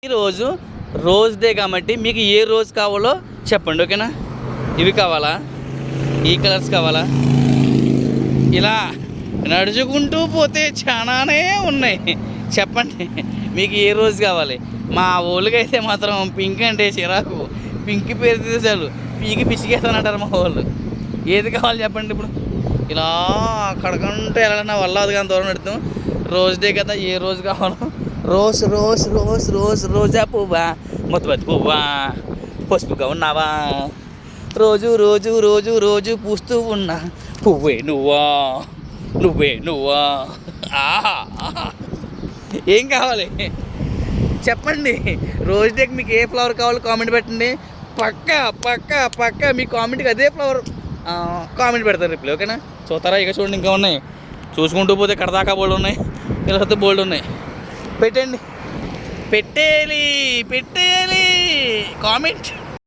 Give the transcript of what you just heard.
ఈరోజు rose day కాబట్టి మీకు ఏ రోజ్ కావాలో చెప్పండి, ఓకేనా? ఇవి కావాలా, ఈ కలర్స్ కావాలా? ఇలా నడుచుకుంటూ పోతే చాలానే ఉన్నాయి. చెప్పండి మీకు ఏ రోజు కావాలి. మా ఊళ్ళకైతే మాత్రం పింక్ అంటే చిరాకు. పింక్ పేరు చాలు పీకి పిసికేస్తానంటారు మా వాళ్ళు. ఏది కావాలి చెప్పండి. ఇప్పుడు ఇలా అక్కడికంటే వెళ్ళాలన్నా వల్ల అది కానీ దూరం పెడతాం. రోజ్ డే కదా, ఏ రోజు కావాలో. రోజ్ రోజ్ రోజ్ రోజ్ రోజా పువ్వా, మొత్తబతి పువ్వా, పసుపుగా ఉన్నావా, రోజు రోజు రోజు రోజు పూస్తూ ఉన్నా పువ్వే నువ్వా, నువ్వే నువ్వా. ఆహా, ఏం కావాలి చెప్పండి. రోజ్ డేకి మీకు ఏ ఫ్లవర్ కావాలో కామెంట్ పెట్టండి. పక్కా మీ కామెంట్కి అదే ఫ్లవర్ కామెంట్ పెడతారు రిప్లై, ఓకేనా? చూస్తారా? ఇక చూడండి, ఇంకా ఉన్నాయి. చూసుకుంటూ పోతే కడదాకా బోల్డ్ ఉన్నాయి, ఇలా వస్తే బోల్డ్ ఉన్నాయి. పెట్టేయాలి కామెంట్.